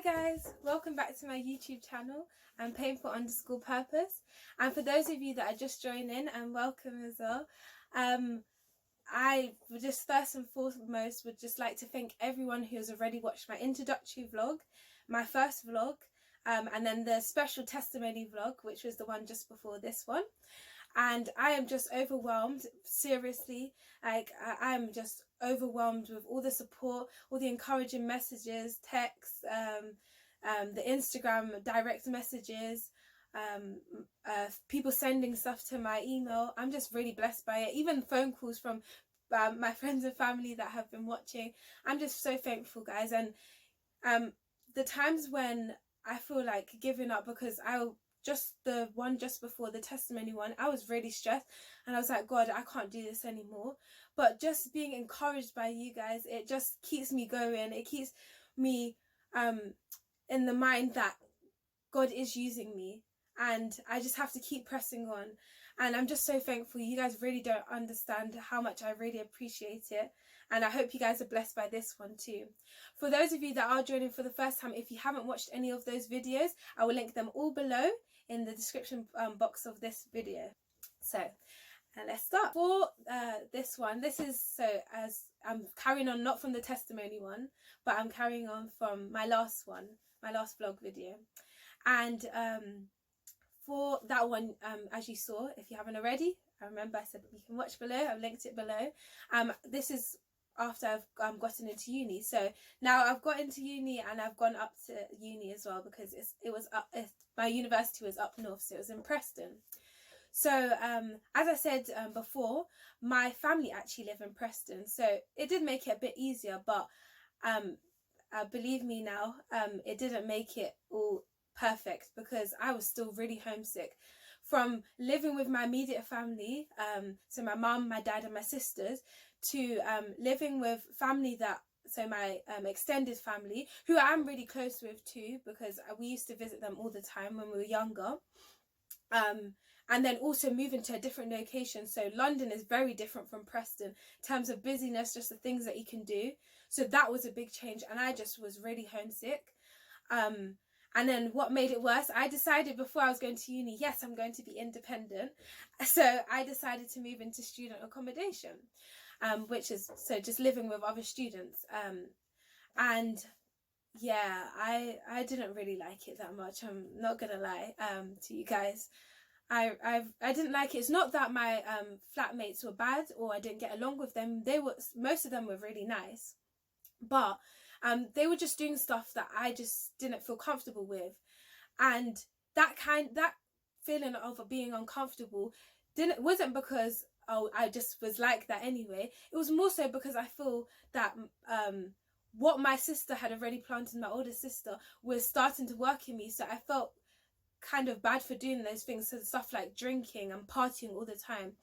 guys, welcome back to my YouTube channel and Painful_Purpose. And for those of you that are just joining, and welcome as well. I would just first and foremost would just like to thank everyone who has already watched my introductory vlog, my first vlog, and then the special testimony vlog, which was the one just before this one. And I am just overwhelmed, seriously. Like, I'm just overwhelmed with all the support, all the encouraging messages, texts, the Instagram direct messages, people sending stuff to my email. I'm just really blessed by it. Even phone calls from my friends and family that have been watching. I'm just so thankful, guys. And the times when I feel like giving up, because the one just before the testimony one, I was really stressed and I was like, God, I can't do this anymore. But just being encouraged by you guys, it just keeps me going. It keeps me in the mind that God is using me, and I just have to keep pressing on. And I'm just so thankful. You guys really don't understand how much I really appreciate it. And I hope you guys are blessed by this one too. For those of you that are joining for the first time, if you haven't watched any of those videos, I will link them all below in the description box of this video. So let's start. For this one, this is, so as I'm carrying on not from the testimony one, but I'm carrying on from my last one, my last vlog video. And for that one, as you saw, if you haven't already, I remember I said you can watch below. I've linked it below. This is after I've gotten into uni. So now I've got into uni and I've gone up to uni as well, because my university was up north, so it was in Preston. So as I said before, my family actually live in Preston, so it did make it a bit easier, but believe me now, it didn't make it all perfect, because I was still really homesick from living with my immediate family, so my mum, my dad and my sisters, to living with family so my extended family, who I'm really close with too, because we used to visit them all the time when we were younger, and then also moving to a different location. So London is very different from Preston in terms of busyness, just the things that you can do. So that was a big change, and I just was really homesick. And then what made it worse, I decided before I was going to uni, yes, I'm going to be independent. So I decided to move into student accommodation, which is so just living with other students. And yeah, I didn't really like it that much. I'm not gonna lie to you guys. I didn't like it. It's not that my flatmates were bad or I didn't get along with them. Most of them were really nice, but they were just doing stuff that I just didn't feel comfortable with. And that feeling of being uncomfortable wasn't because I just was like that anyway. It was more so because I feel that what my sister had already planted, my older sister, was starting to work in me. So I felt kind of bad for doing those things, so stuff like drinking and partying all the time.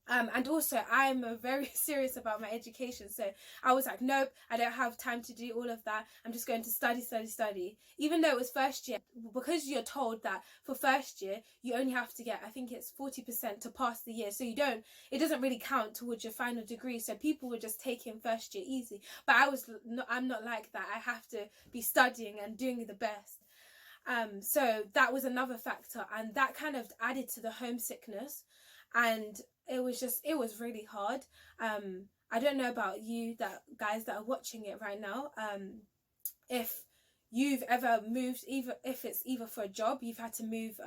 And also I'm very serious about my education, so I was like, nope, I don't have time to do all of that. I'm just going to study. Even though it was first year, because you're told that for first year you only have to get, I think it's 40% to pass the year, so it doesn't really count towards your final degree. So people were just taking first year easy, but I'm not like that. I have to be studying and doing the best. So that was another factor, and that kind of added to the homesickness. And it was really hard. I don't know about you guys that are watching it right now, if you've ever moved, if it's either for a job, you've had to move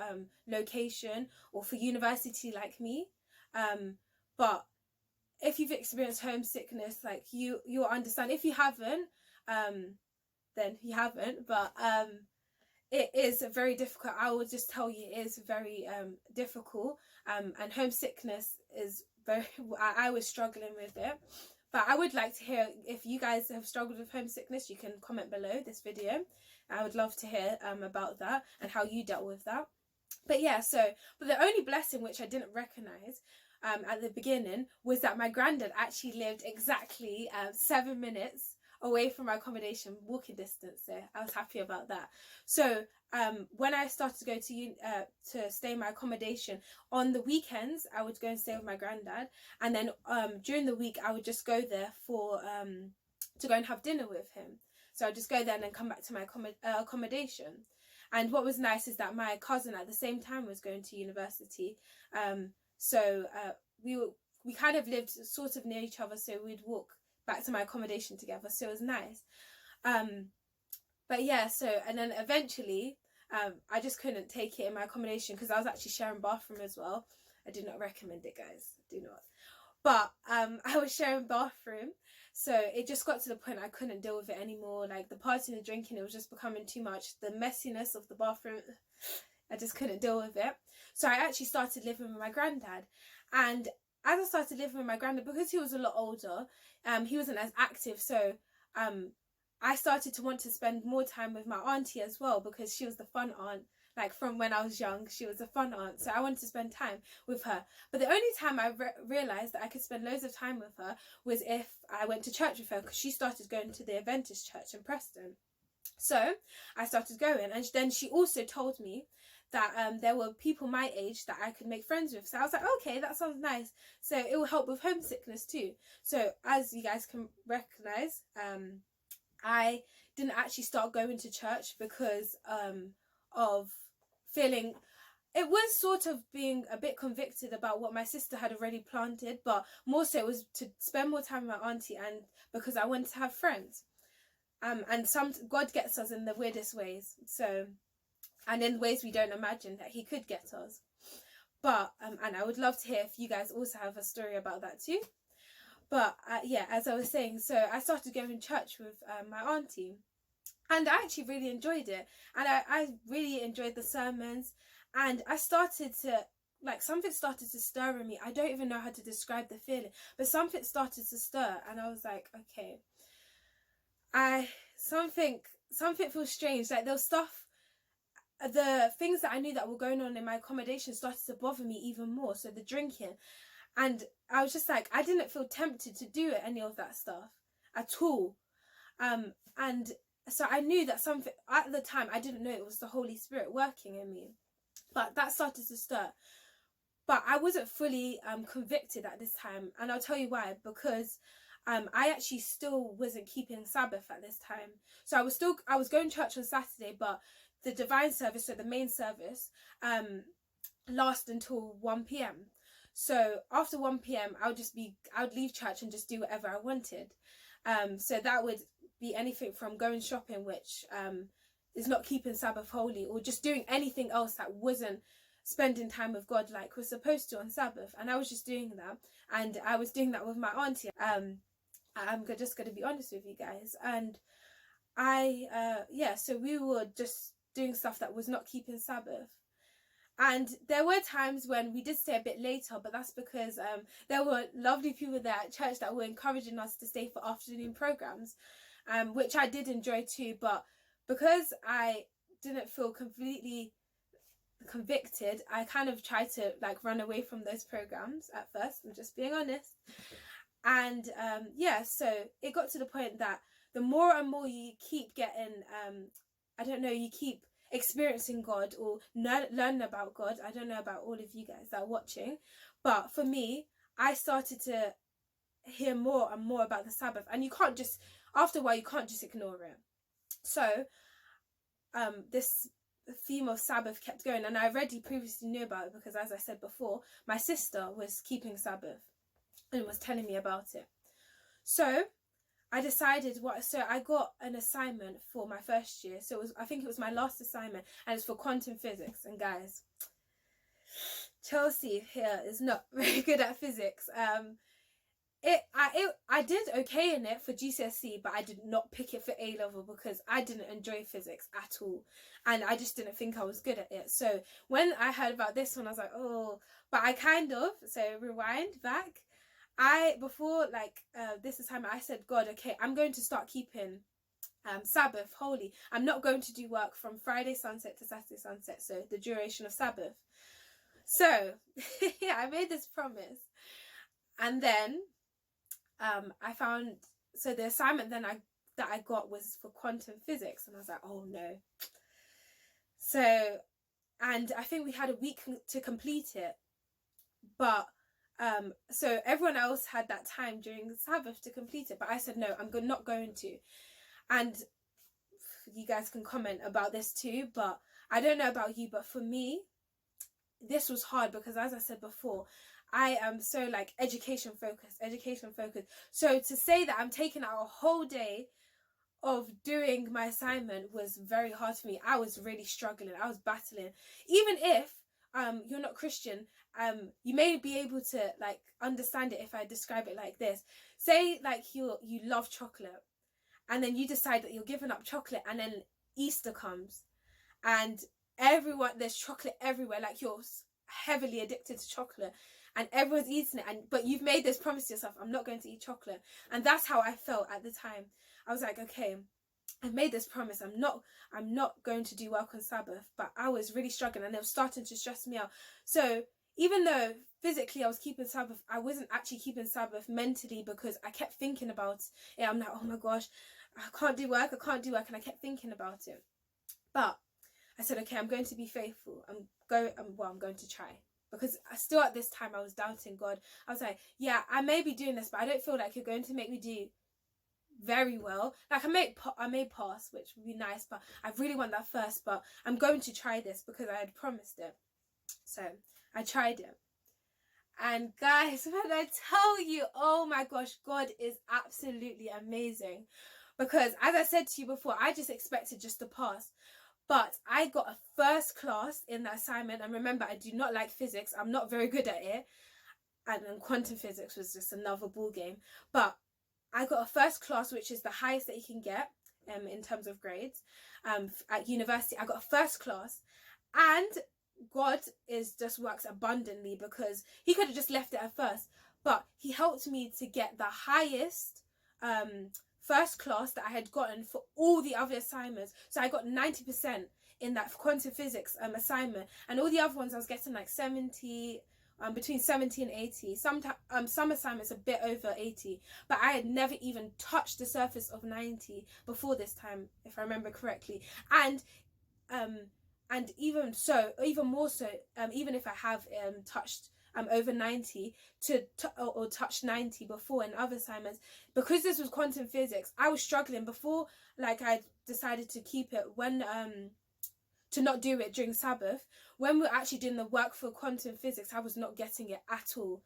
location, or for university like me, but if you've experienced homesickness, like you'll understand. If you haven't, then you haven't, but it is very difficult. I will just tell you, it is very difficult, and homesickness is very, I was struggling with it. But I would like to hear, if you guys have struggled with homesickness, you can comment below this video. I would love to hear about that and how you dealt with that. But yeah, but the only blessing which I didn't recognise at the beginning was that my granddad actually lived exactly 7 minutes away from my accommodation, walking distance, so I was happy about that. So when I started to go to stay in my accommodation, on the weekends I would go and stay with my granddad, and then during the week I would just go there for to go and have dinner with him. So I'd just go there and then come back to my accommodation. And what was nice is that my cousin at the same time was going to university. So we kind of lived sort of near each other, so we'd walk back to my accommodation together. So it was nice. But yeah, so, and then eventually, I just couldn't take it in my accommodation because I was actually sharing bathroom as well. I do not recommend it, guys. Do not. But I was sharing bathroom, so it just got to the point I couldn't deal with it anymore. Like the partying and the drinking, it was just becoming too much. The messiness of the bathroom, I just couldn't deal with it. So I actually started living with my granddad. And as I started living with my granddad, because he was a lot older, he wasn't as active. So I started to want to spend more time with my auntie as well, because she was the fun aunt. Like from when I was young, she was a fun aunt. So I wanted to spend time with her. But the only time I realised that I could spend loads of time with her was if I went to church with her, because she started going to the Adventist church in Preston. So I started going, and then she also told me that there were people my age that I could make friends with. So I was like, okay, that sounds nice. So it will help with homesickness too. So as you guys can recognise, I didn't actually start going to church because of feeling, it was sort of being a bit convicted about what my sister had already planted, but more so it was to spend more time with my auntie, and because I wanted to have friends. And God gets us in the weirdest ways, so, and in ways we don't imagine that he could get us. But and I would love to hear if you guys also have a story about that too. But yeah, as I was saying, so I started going to church with my auntie, and I actually really enjoyed it. And I really enjoyed the sermons, and I started to, like, something started to stir in me. I don't even know how to describe the feeling, but something started to stir, and I was like, okay, something feels strange. Like there was stuff, the things that I knew that were going on in my accommodation started to bother me even more. So the drinking. And I was just like, I didn't feel tempted to do any of that stuff at all. And so I knew that something, at the time, I didn't know it was the Holy Spirit working in me. But that started to stir. But I wasn't fully convicted at this time. And I'll tell you why. Because I actually still wasn't keeping Sabbath at this time. So I was going to church on Saturday, but the divine service, so the main service, lasted until 1 p.m. So after 1 p.m, I would leave church and just do whatever I wanted. So that would be anything from going shopping, which is not keeping Sabbath holy, or just doing anything else that wasn't spending time with God like we're supposed to on Sabbath. And I was just doing that, and I was doing that with my auntie. I'm just going to be honest with you guys. And so we were just doing stuff that was not keeping Sabbath. And there were times when we did stay a bit later, but that's because there were lovely people there at church that were encouraging us to stay for afternoon programs, which I did enjoy too. But because I didn't feel completely convicted, I kind of tried to like run away from those programs at first. I'm just being honest. And so it got to the point that the more and more you keep getting, you keep experiencing God or learning about God. I don't know about all of you guys that are watching, but for me, I started to hear more and more about the Sabbath, and after a while you can't just ignore it. So this theme of Sabbath kept going, and I already previously knew about it because, as I said before, my sister was keeping Sabbath and was telling me about it. So I decided I got an assignment for my first year. So I think it was my last assignment, and it's for quantum physics. And guys, Chelsea here is not very good at physics. I did okay in it for GCSE, but I did not pick it for A level because I didn't enjoy physics at all, and I just didn't think I was good at it. So when I heard about this one, I was like, oh, but I rewind back. Before this is time, I said, God, okay, I'm going to start keeping Sabbath holy. I'm not going to do work from Friday sunset to Saturday sunset, so the duration of Sabbath. So yeah, I made this promise, and then I found, so the assignment then that I got was for quantum physics, and I was like, oh no. So, and I think we had a week to complete it, but so everyone else had that time during Sabbath to complete it, but I said no, I'm not going to. And you guys can comment about this too, but I don't know about you, but for me, this was hard because, as I said before, I am so like education focused. So to say that I'm taking out a whole day of doing my assignment was very hard for me. I was really struggling. I was battling. Even if you're not Christian, you may be able to like understand it if I describe it like this. Say like you love chocolate, and then you decide that you're giving up chocolate, and then Easter comes, and there's chocolate everywhere, like you're heavily addicted to chocolate, and everyone's eating it, but you've made this promise to yourself, I'm not going to eat chocolate. And that's how I felt at the time. I was like, okay, I've made this promise, I'm not going to do work on Sabbath, but I was really struggling, and it was starting to stress me out. So even though physically I was keeping Sabbath, I wasn't actually keeping Sabbath mentally, because I kept thinking about it. I'm like, oh my gosh, I can't do work, and I kept thinking about it. But I said, okay, I'm going to be faithful. I'm going to try. Because still at this time I was doubting God. I was like, yeah, I may be doing this, but I don't feel like you're going to make me do very well. Like I may pass, which would be nice, but I really want that first. But I'm going to try this because I had promised it. So I tried it. And guys, when I tell you, oh my gosh, God is absolutely amazing. Because as I said to you before, I just expected just to pass. But I got a first class in the assignment. And remember, I do not like physics. I'm not very good at it. And then quantum physics was just another ball game. But I got a first class, which is the highest that you can get in terms of grades. At university, I got a first class. And God just works abundantly, because he could have just left it at first. But he helped me to get the highest first class that I had gotten for all the other assignments. So I got 90% in that quantum physics assignment, and all the other ones I was getting like 70, between 70 and 80. Some assignments a bit over 80, but I had never even touched the surface of 90 before this time, if I remember correctly. And even more so, even if I have touched over 90 or touched 90 before in other assignments, because this was quantum physics, I was struggling before. Like, I decided to keep it when to not do it during Sabbath. When we were actually doing the work for quantum physics, I was not getting it at all.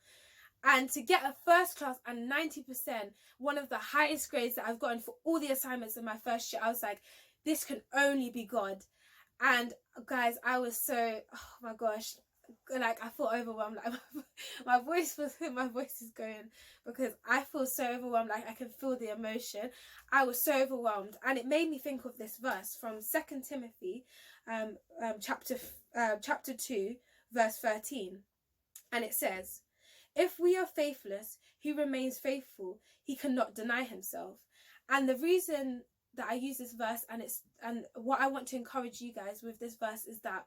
And to get a first class and 90%, one of the highest grades that I've gotten for all the assignments in my first year, I was like, this can only be God. And guys, I was so, oh my gosh, like I felt overwhelmed. Like my voice is going, because I feel so overwhelmed. Like I can feel the emotion. I was so overwhelmed, and it made me think of this verse from 2 Timothy, chapter 2, verse 13, and it says, "If we are faithless, he remains faithful. He cannot deny himself." And the reason that I use this verse, and what I want to encourage you guys with this verse, is that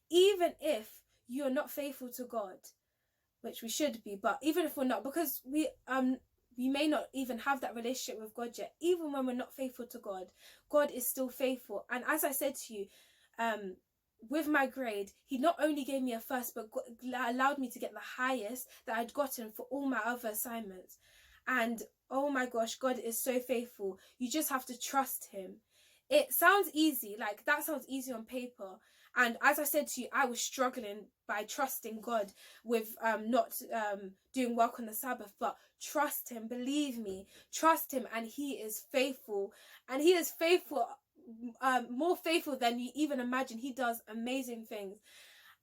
even if you're not faithful to God, which we should be, but even if we're not, because we may not even have that relationship with God yet, even when we're not faithful to God, God is still faithful. And as I said to you, with my grade, he not only gave me a first, but allowed me to get the highest that I'd gotten for all my other assignments. And oh my gosh, God is so faithful. You just have to trust him. It sounds easy, like that sounds easy on paper. And as I said to you, I was struggling by trusting God with not doing work on the Sabbath. But trust him, believe me, trust him, and he is faithful. And he is faithful, more faithful than you even imagine. He does amazing things.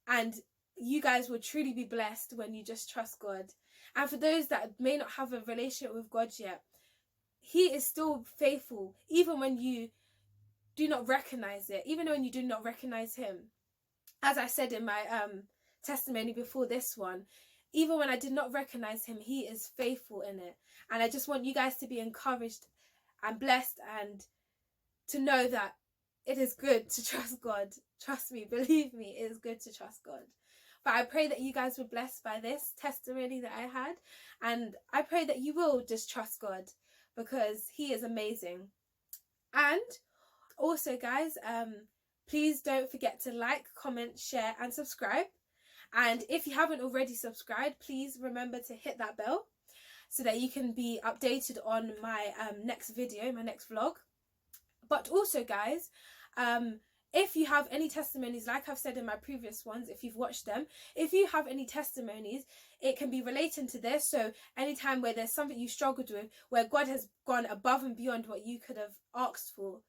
And you guys will truly be blessed when you just trust God. And for those that may not have a relationship with God yet, he is still faithful, even when you do not recognize it, even when you do not recognize him. As I said in my testimony before this one, even when I did not recognize him, he is faithful in it. And I just want you guys to be encouraged and blessed, and to know that it is good to trust God. Trust me, believe me, it is good to trust God. But I pray that you guys were blessed by this testimony that I had. And I pray that you will just trust God, because he is amazing. And also, guys, please don't forget to like, comment, share and subscribe. And if you haven't already subscribed, please remember to hit that bell so that you can be updated on my next video, my next vlog. But also, guys, if you have any testimonies, like I've said in my previous ones, if you've watched them, if you have any testimonies, it can be relating to this. So anytime where there's something you struggled with, where God has gone above and beyond what you could have asked for,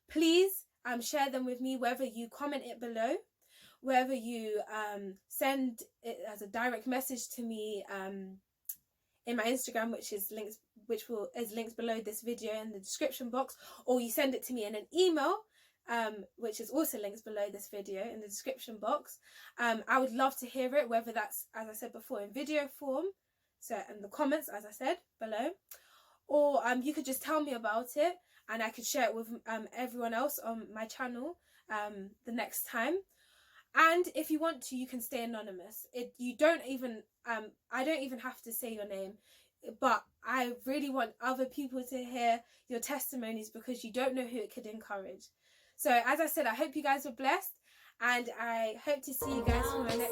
please share them with me, whether you comment it below, whether you send it as a direct message to me in my Instagram, which is links below this video in the description box, or you send it to me in an email, which is also links below this video in the description box. I would love to hear it, whether that's, as I said before, in video form, so in the comments, as I said below, or you could just tell me about it and I could share it with everyone else on my channel the next time. And if you want to, you can stay anonymous. I don't even have to say your name, but I really want other people to hear your testimonies, because you don't know who it could encourage. So as I said, I hope you guys were blessed, and I hope to see you guys for my next